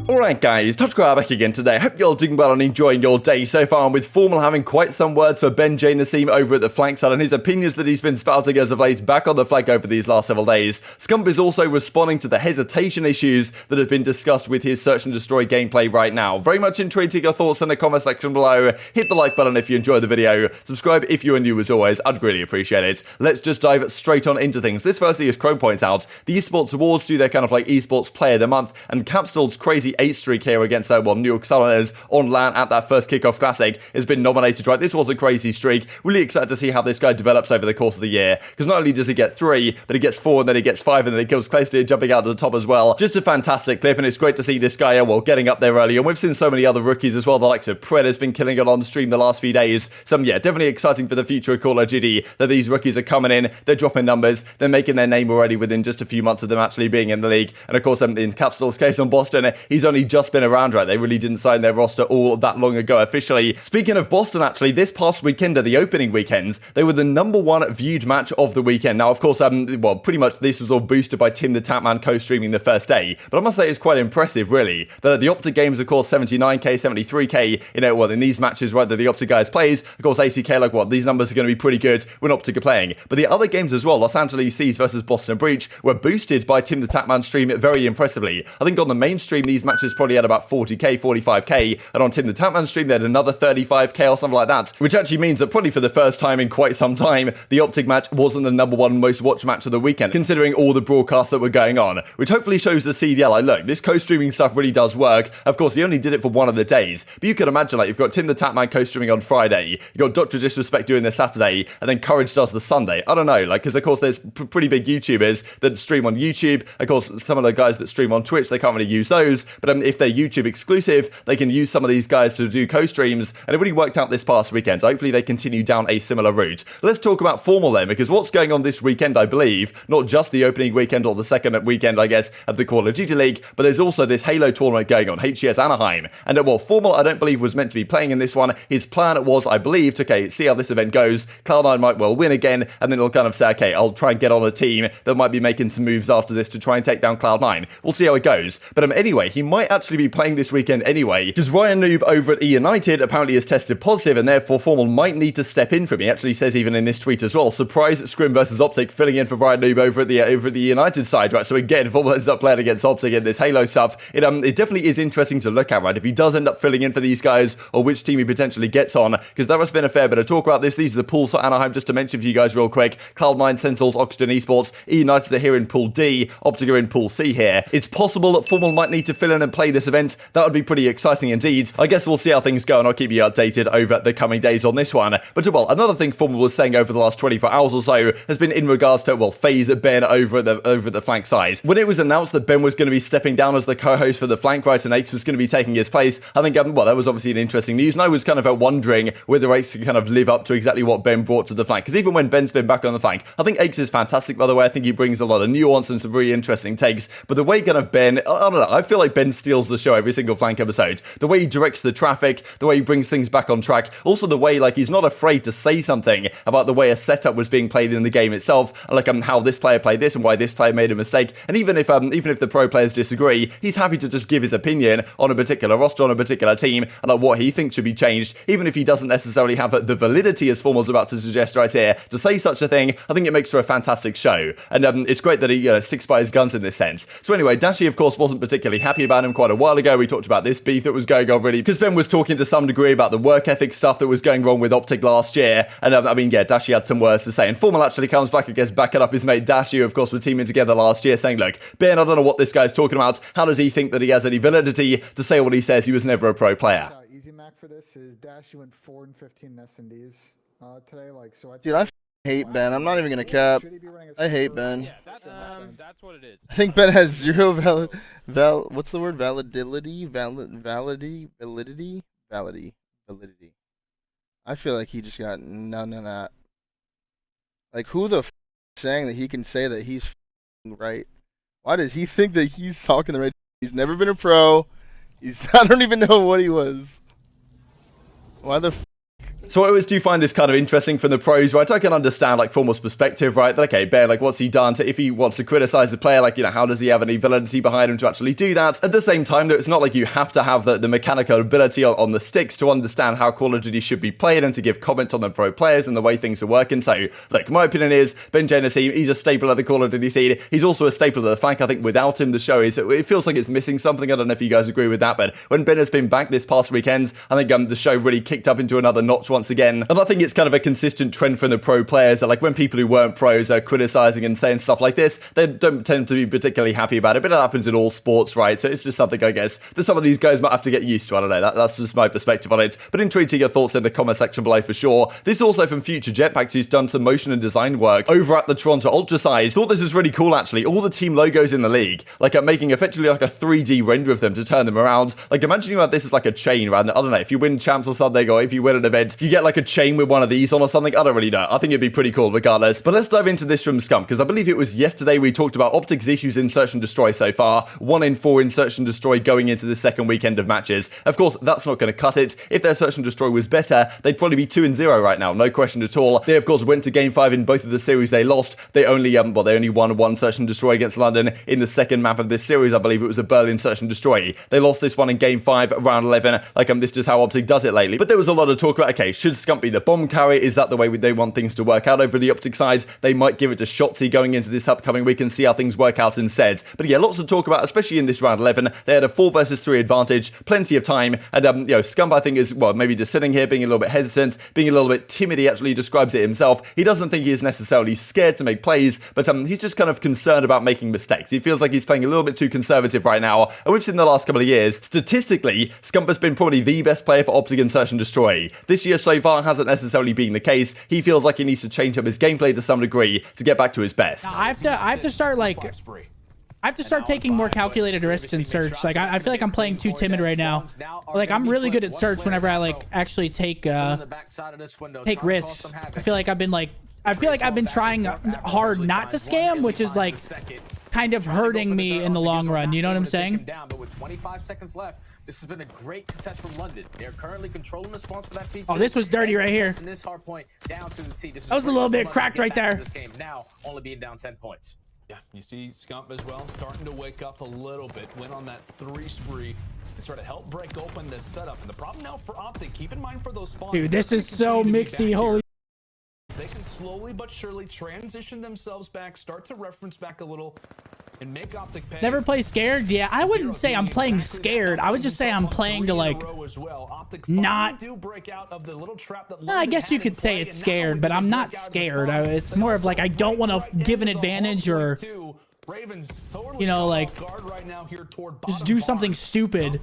Alright guys, TacticalRab back again today. Hope you're all doing well and enjoying your day so far, and with FormaL having quite some words for Ben J. Asim over at the flank side and his opinions that he's been spouting as of late back on the flank over these last several days. Scump is also responding to the hesitation issues that have been discussed with his search and destroy gameplay right now. Very much intrigued to get your thoughts in the comment section below. Hit the like button if you enjoyed the video. Subscribe if you are new as always, I'd really appreciate it. Let's just dive straight on into things. This firstly, as Chrome points out, the Esports Awards do their kind of like Esports Player of the Month, and Capstor's crazy 8 streak here against New York Southerners on LAN at that first kickoff classic has been nominated, right? This was a crazy streak. Really excited to see how this guy develops over the course of the year, because not only does he get 3, but he gets 4, and then he gets 5, and then he kills Clayster jumping out to the top as well. Just a fantastic clip, and it's great to see this guy, well, getting up there early, and we've seen so many other rookies as well. The likes of Pred has been killing it on stream the last few days. So yeah, definitely exciting for the future of Call of Duty that these rookies are coming in, they're dropping numbers, they're making their name already within just a few months of them actually being in the league. And of course, in Capstor's case on Boston, he's only just been around, right? They really didn't sign their roster all that long ago officially. Speaking of Boston, actually, this past weekend at the opening weekends, they were the #1 viewed match of the weekend. Now, of course, well, pretty much this was all boosted by Tim the Tapman co-streaming the first day, but I must say it's quite impressive, really, that at the OpTic games, of course, 79k, 73k, you know, well, in these matches, right, that the OpTic guys plays, of course, 80k, like, what, these numbers are going to be pretty good when OpTic are playing. But the other games as well, Los Angeles Thieves versus Boston Breach, were boosted by Tim the Tapman stream very impressively. I think on the main stream, these matches probably had about 40k, 45k, and on Tim the Tapman stream, they had another 35k or something like that, which actually means that probably for the first time in quite some time, the OpTic match wasn't the #1 most watched match of the weekend, considering all the broadcasts that were going on, which hopefully shows the CDL, like, look, this co-streaming stuff really does work. Of course, he only did it for one of the days, but you can imagine, like, you've got Tim the Tapman co-streaming on Friday, you've got Dr. Disrespect doing the Saturday, and then Courage does the Sunday. I don't know, like, because of course there's pretty big YouTubers that stream on YouTube. Of course, some of the guys that stream on Twitch, they can't really use those, but if they're YouTube exclusive, they can use some of these guys to do co-streams, and it really worked out this past weekend. So hopefully they continue down a similar route. Let's talk about FormaL then, because what's going on this weekend, I believe, not just the opening weekend or the second weekend, I guess, of the Call of Duty League, but there's also this Halo tournament going on, HCS Anaheim, and well, FormaL, I don't believe, was meant to be playing in this one. His plan was, I believe, to, okay, see how this event goes, Cloud9 might well win again, and then he'll kind of say, okay, I'll try and get on a team that might be making some moves after this to try and take down Cloud9. We'll see how it goes. But anyway, he might actually be playing this weekend anyway, because Ryan Noob over at United apparently has tested positive, and therefore FormaL might need to step in for him. He actually says even in this tweet as well, surprise Scrim versus OpTic filling in for Ryan Noob over at the United side, right? So again, FormaL ends up playing against OpTic in this Halo stuff. It definitely is interesting to look at, right? If he does end up filling in for these guys, or which team he potentially gets on, because there has been a fair bit of talk about this. These are the pools for Anaheim, just to mention for you guys real quick. Cloud9, Sentinels, Octane Esports, United are here in Pool D, OpTic are in Pool C here. It's possible that FormaL might need to fill in and play this event. That would be pretty exciting indeed. I guess we'll see how things go, and I'll keep you updated over the coming days on this one. But well, another thing FormaL was saying over the last 24 hours or so has been in regards to, well, FaZe Ben over at the flank side. When it was announced that Ben was going to be stepping down as the co-host for the flank, right, and Aix was going to be taking his place, I think, well, that was obviously an interesting news, and I was kind of wondering whether Aix could kind of live up to exactly what Ben brought to the flank, because even when Ben's been back on the flank, I think Aix is fantastic, by the way. I think he brings a lot of nuance and some really interesting takes, but the way kind of Ben, I don't know, I feel like Ben steals the show every single flank episode. The way he directs the traffic, the way he brings things back on track, also the way, like, he's not afraid to say something about the way a setup was being played in the game itself, and like how this player played this and why this player made a mistake. And even if the pro players disagree, he's happy to just give his opinion on a particular roster, on a particular team, and like what he thinks should be changed, even if he doesn't necessarily have the validity, as FormaL's about to suggest right here, to say such a thing. I think it makes for a fantastic show, and it's great that he sticks by his guns in this sense. So anyway, Dashy, of course, wasn't particularly happy about him quite a while ago. We talked about this beef that was going on, really, because Ben was talking to some degree about the work ethic stuff that was going wrong with OpTic last year, and I mean, yeah, Dashy had some words to say, and FormaL actually comes back, I guess, backing up his mate Dashy, who, of course, were teaming together last year, saying, look, Ben, I don't know what this guy's talking about. How does he think that he has any validity to say what he says? He was never a pro player. Easy Mack for this is Dashy went 4 and 15 SnDs today. Like, so Dude, I hate Ben. I'm not even gonna cap. I hate Ben. Yeah, that's what it is. I think Ben has zero what's the word? Validity. I feel like he just got none of that. Like, who the f is saying that he can say that he's right? Why does he think that he's talking the right? He's never been a pro. I don't even know what he was. Why the f So I always do find this kind of interesting from the pros, right? I can understand, like, FormaL's perspective, right? That, okay, Ben, like, what's he done? So if he wants to criticize the player, like, you know, how does he have any validity behind him to actually do that? At the same time, though, it's not like you have to have the mechanical ability on the sticks to understand how Call of Duty should be played and to give comments on the pro players and the way things are working. So, look, my opinion is BenJ Naseem, he's a staple of the Call of Duty scene. He's also a staple of the flank. I think without him, the show it feels like it's missing something. I don't know if you guys agree with that, but when Ben has been back this past weekend, I think the show really kicked up into another notch once again. And I think it's kind of a consistent trend from the pro players that, like, when people who weren't pros are criticizing and saying stuff like this, they don't tend to be particularly happy about it. But it happens in all sports, right? So it's just something, I guess, that some of these guys might have to get used to. I don't know. That's just my perspective on it. But intrigued to your thoughts in the comment section below for sure. This is also from Future Jetpack, who's done some motion and design work over at the Toronto Ultra side. Thought this was really cool, actually. All the team logos in the league, like, I'm making effectively like a 3D render of them to turn them around. Like, imagine you had this as like a chain, right? I don't know, if you win champs or something, or if you win an event, you get like a chain with one of these on or something. I don't really know. I think it'd be pretty cool regardless. But let's dive into this from Scump, because I believe it was yesterday we talked about OpTic's issues in Search and Destroy so far. 1 in 4 in Search and Destroy going into the second weekend of matches. Of course, that's not going to cut it. If their Search and Destroy was better, they'd probably be 2-0 right now. No question at all. They, of course, went to Game 5 in both of the series they lost. They only won 1 Search and Destroy against London in the second map of this series. I believe it was a Berlin Search and Destroy. They lost this one in Game 5, round 11. Like, this is just how OpTic does it lately. But there was a lot of talk about, okay, should Scump be the bomb carrier? Is that the way they want things to work out over the OpTic side? They might give it to Shotzzy going into this upcoming week and see how things work out instead. But yeah, lots to talk about, especially in this round 11. They had a 4 versus 3 advantage, plenty of time. And, Scump, I think, is, well, maybe just sitting here being a little bit hesitant, being a little bit timid. He actually describes it himself. He doesn't think he is necessarily scared to make plays, but he's just kind of concerned about making mistakes. He feels like he's playing a little bit too conservative right now. And we've seen the last couple of years, statistically, Scump has been probably the best player for OpTic in Search and Destroy. This year so far hasn't necessarily been the case. He feels like he needs to change up his gameplay to some degrry to get back to his best. I have to start taking more calculated risks in Search. Like, I feel like I'm playing too timid right now. Like, I'm really good at Search whenever I, like, actually take risks. I feel like I've been trying hard not to scam, which is, like, kind of hurting me in the long run. You know what I'm saying? But with 25 seconds left, this has been a great contest from London. They're currently controlling the spawns for that P2. Oh, this was dirty right here. This hard point down to the T. That was a little bit cracked right there. This game now only being down 10 points. Yeah, you see Scump as well starting to wake up a little bit. Went on that 3 spree and sort of help break open this setup. And the problem now for OpTic, keep in mind for those spawns. Dude, this is so mixy. Holy. They can slowly but surely transition themselves back, start to reference back a little, and make OpTic pay. Never play scared? Yeah, I wouldn't say I'm playing scared. I would just say I'm playing to, like, not... I guess you could say it's scared, but I'm not scared. It's more of like I don't want to give an advantage or, you know, like, just do something stupid.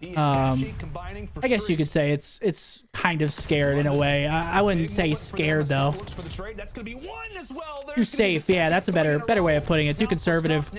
I guess you could say it's kind of scared in a way. I wouldn't say scared though. Too safe, yeah, that's a better way of putting it. Too conservative.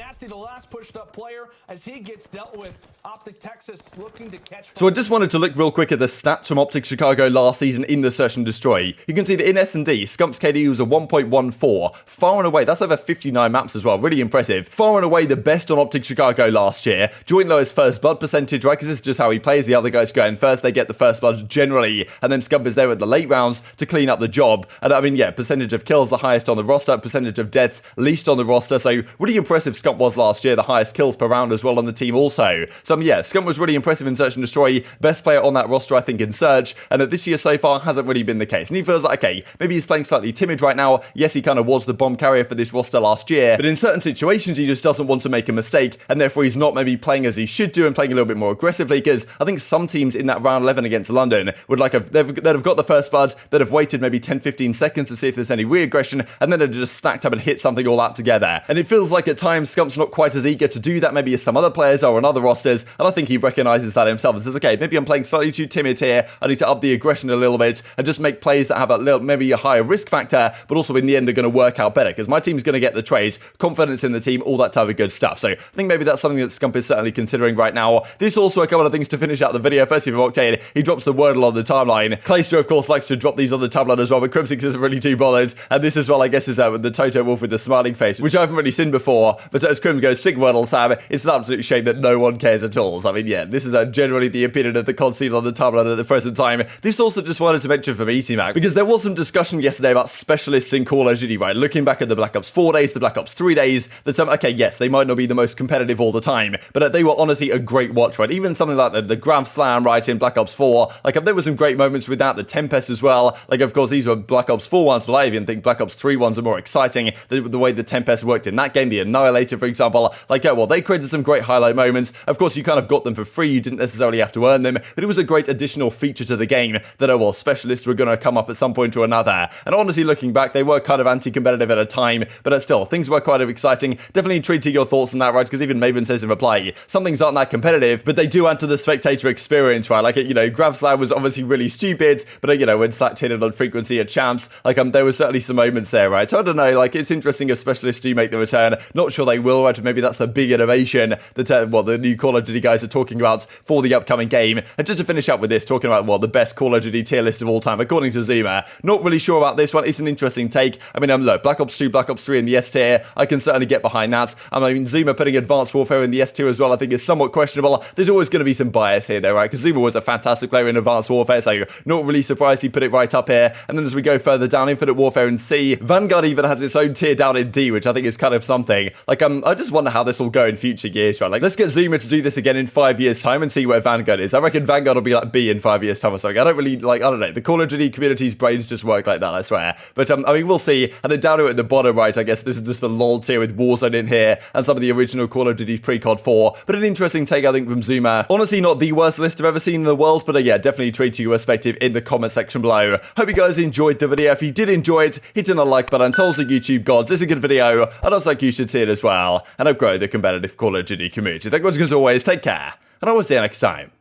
So I just wanted to look real quick at the stats from OpTic Chicago last season in the Search and Destroy. You can see that in SnD, Scump's KD was a 1.14, far and away. That's over 59 maps as well, really impressive. Far and away the best on OpTic Chicago last year. Joint lowest first blood percentage, right? Because this is just how he plays. The other guys go in first, they get the first blood generally, and then Scump is there at the late rounds to clean up the job. And I mean, yeah, percentage of kills the highest on the roster, percentage of deaths least on the roster. So really impressive Scump was last year, the highest kills per round as well on the team also. So yeah, Scump was really impressive in Search and Destroy, best player on that roster I think in Search, and that this year so far hasn't really been the case. And he feels like, okay, maybe he's playing slightly timid right now. Yes, he kind of was the bomb carrier for this roster last year, but in certain situations he just doesn't want to make a mistake, and therefore he's not maybe playing as he should do and playing a little bit more aggressively, because I think some teams in that round 11 against London would they'd have got the first blood, they'd have waited maybe 10-15 seconds to see if there's any re-aggression, and then they'd just stacked up and hit something all out together. And it feels like at times Scump's not quite as eager to do that maybe as some other players are on other rosters, and I think he recognises that himself and says, okay, maybe I'm playing slightly too timid here, I need to up the aggression a little bit and just make plays that have a little, maybe a higher risk factor, but also in the end are going to work out better, because my team's going to get the trade, confidence in the team, all that type of good stuff. So I think maybe that's something that Scump is certainly considering right now. There's also a couple of things to finish out the video. Firstly from Octane, he drops the Wordle on the timeline. Clayster, of course, likes to drop these on the tablet as well, but Crimsix isn't really too bothered. And this as well, I guess, is with the Toto Wolf with the smiling face, which I haven't really seen before. But as Crim goes, Sig Wordle, Sam, it's an absolute shame that no one cares at all. So, I mean, yeah, this is generally the opinion of the console on the tablet at the present time. This also just wanted to mention from Mack, because there was some discussion yesterday about specialists in Call of Duty, right? Looking back at the Black Ops 4 days, the Black Ops 3 days, that okay, yes, they might not be the most competitive all the time, but they were honestly a great watch, right? Even something like the Grav Slam, right, in Black Ops 4, like, there were some great moments with that, the Tempest as well. Like, of course, these were Black Ops 4 ones, but I even think Black Ops 3 ones are more exciting. The way the Tempest worked in that game, the Annihilator, for example, like, well, they created some great highlight moments. Of course, you kind of got them for free, you didn't necessarily have to earn them, but it was a great additional feature to the game that, well, specialists were going to come up at some point or another. And honestly, looking back, they were kind of anti-competitive at a time, but still, things were quite exciting. Definitely intrigued to your thoughts on that, right? Because even Maven says in reply, some things aren't that competitive, but they do add to the spectator experience, right? Like, Grav Slam was obviously really stupid, but, when Slack hit it on frequency at champs, like, there were certainly some moments there, right? So I don't know, like, it's interesting if specialists do make the return. Not sure they will, right? Maybe that's the big innovation that, the new Call of Duty guys are talking about for the upcoming game. And just to finish up with this, talking about, the best Call of Duty tier list of all time, according to Zuma. Not really sure about this one. It's an interesting take. I mean, look, Black Ops 2, Black Ops 3 in the S tier, I can certainly get behind that. I mean, Zuma putting Advanced Warfare in the S tier as well, I think is somewhat questionable. There's always going to be some bias here, though, right? Because Zuma was a fantastic player in Advanced Warfare, so not really surprised he put it right up here. And then as we go further down, Infinite Warfare in C, Vanguard even has its own tier down in D, which I think is kind of something. Like, I just wonder how this will go in future years, right? Like, let's get Zuma to do this again in 5 years' time and see where Vanguard is. I reckon Vanguard will be like B in 5 years' time or something. I don't really, like, I don't know. The Call of Duty community's brains just work like that, I swear. But, I mean, we'll see. And then down to at the bottom right, I guess this is just the LOL tier with Warzone in here and some of the original Call of Duty pre-COD 4. But an interesting take, I think, from Zuma. Honestly, not the worst list I've ever seen in the world, but yeah, definitely treat your perspective in the comment section below. Hope you guys enjoyed the video. If you did enjoy it, hit on a like button, tell us the YouTube gods it's a good video, and also like you should see it as well, and help grow the competitive Call of Duty community. Thank you guys as always, take care, and I will see you next time.